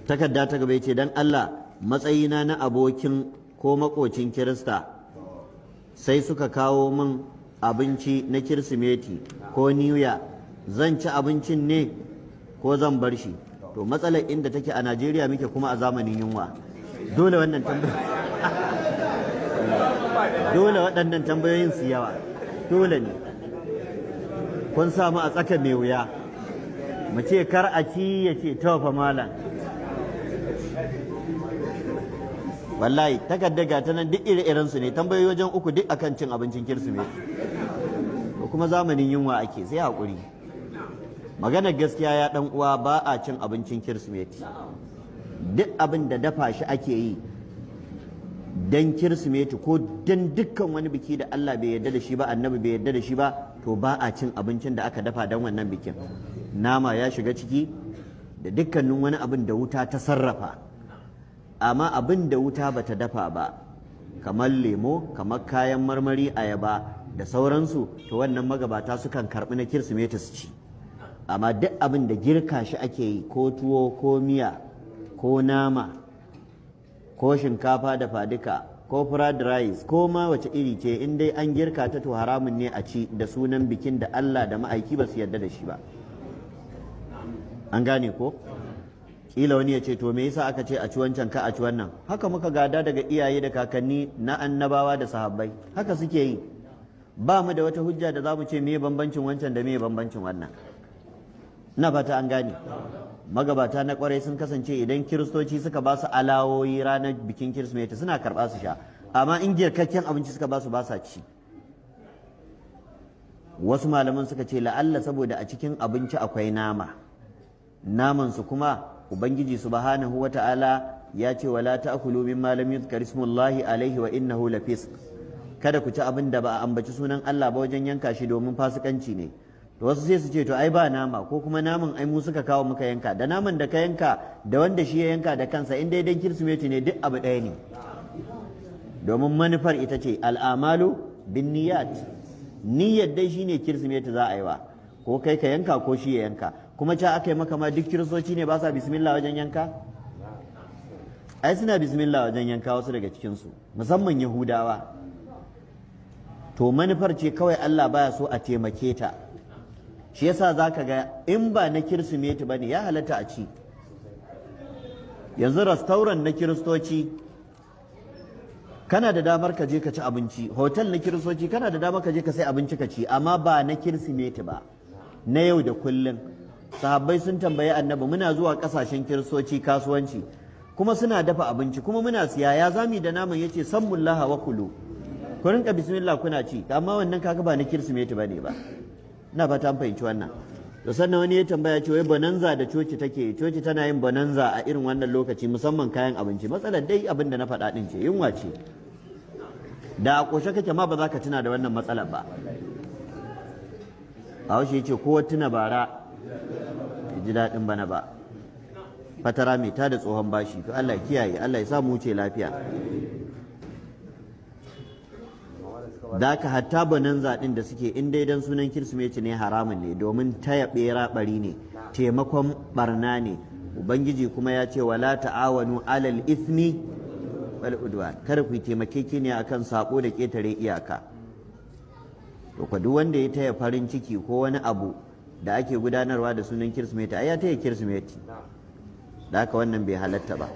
takarda ta gaba yace dan Allah matsayina na abokin ko makocin Kirista sai suka kawo min abinci na Kirsimeti ko New Year zan ci abincin ne ko zan bar shi to matsalar inda take a Najeriya muke kuma a zamanin yunwa dole wannan dole waɗannan tambayoyin su yawa dole ne kun samu a tsaka mai wuya mu ce kar a ci ya ce fa malam wallahi takarda ga ta nan duk ire-iren su ne tambayoyi wajen uku duk akan cin abincin Kirsimeti kuma zamanin yunwa ake sai hakuri maganar gaskiya ya dan uwa ba a cin abincin Kirsimeti duk abin da dafa shi ake yi dan Kirsimeti ko dan dukkan wani biki da Allah bai yarda da shi ba annabi bai yarda da shi ba to ba a cin abincin da aka dafa dan wannan bikin nama ya shiga ciki da dukkanin wani abin da wuta ta sarrafa amma abin da wuta bata dafa ba kamar lemo kamar kayan marmari ayaba da sauransu to wannan magabata sukan karɓi na Kirsimeti su ci amma duk abin da girka shi ake yi ko tuwo ko miya ko nama ko shinkafa da fadika ko fried rice ko ma wace iri ce in dai an girka ta to haramun ne a ci da sunan bikin da Allah da ma'aiki ba su yarda da shi ba an gane ko kila wani ya ce to me yasa aka ce a ci wancan ka a ci wannan haka muka gada daga iyaye da kakanni na annabawa da sahabbai haka suke yi ba mu da wata hujja da za mu ce me bambancin wancan da me bambancin wannan ina fata an gane magabata na kwarai sun kasance idan kiristoci suka ba su alawoyi ranar bikin Kirsimeti suna karɓa su sha amma in girkakken abinci suka ba su ba sa ci wasu malaman suka ce la'alla saboda a cikin abinci akwai nama naman su kuma ubangiji subhanahu wata'ala ya ce wala ta'kulu mimma lam yuzkar ismullahi alaihi wa innahu lafisq kada ku ci abin da ba a ambaci sunan Allah ba wajen yanka shi domin fasikanci ne to wasu sai su ce to ai ba nama ko kuma naman ai mu suka kawo muka yanka da naman da ka yanka da wanda shi ya yanka da kansa in dai dan Kirsimeti ne duk abu ɗaya ne domin manufar ita ce al'amalu bin niyyat niyyar dai shine Kirsimeti za a yi wa ko kai ka yanka ko shi ya yanka kuma ca aka yi maka ma duk kiristoci ne ba sa bismillah wajen yanka ai suna bismillah wajen yanka wasu daga cikinsu musamman yahudawa to manufar ce kawai Allah baya so a taimake ta shi yasa zaka ga in ba na Kirsimeti bane ya halatta a ci yanzu restaurant na kiristoci kana da damar ka je ka ci abinci hotel na kiristoci kana da damar ka je ka sai abinci ka ci amma ba na Kirsimeti ba na yau da kullum sahabbai sun tambayi annabi muna zuwa kasashen kiristoci kasuwanci kuma suna dafa abinci kuma muna siya ya zami da naman yace sammullaha wa kulu ku rinka bismillah kuna ci amma wannan kaga ba na Kirsimeti bane ba ina fata an fahimci wannan to sannan wani ya tambaya ce wai bonanza da coci take coci tana yin bonanza a irin wannan lokaci musamman kayan abinci matsalar dai abin da na faɗa din ce yunwa ce da a ƙoshe kake ma ba za ka tuna da wannan matsalar ba a haushe ya ce kowa tuna bara ji daɗin bana ba fatara mai ta da tsohon bashi to Allah kiyaye Allah ya samu wuce lafiya da ka hatta bonanza ɗin da suke in dai dan sunan Kirsimeti ne haramun ne domin taya ɓera ɓari ne taimakon barna ne ubangiji kuma ya ce wala ta'awanu alal ismi wal udwan kada ku taimakekeniya akan sako da ketare iyaka to kwa duk wanda ya taya farin ciki ko wani abu da ake gudanarwa da sunan Kirsimeti ai ya taya Kirsimeti da haka wannan bai halatta ba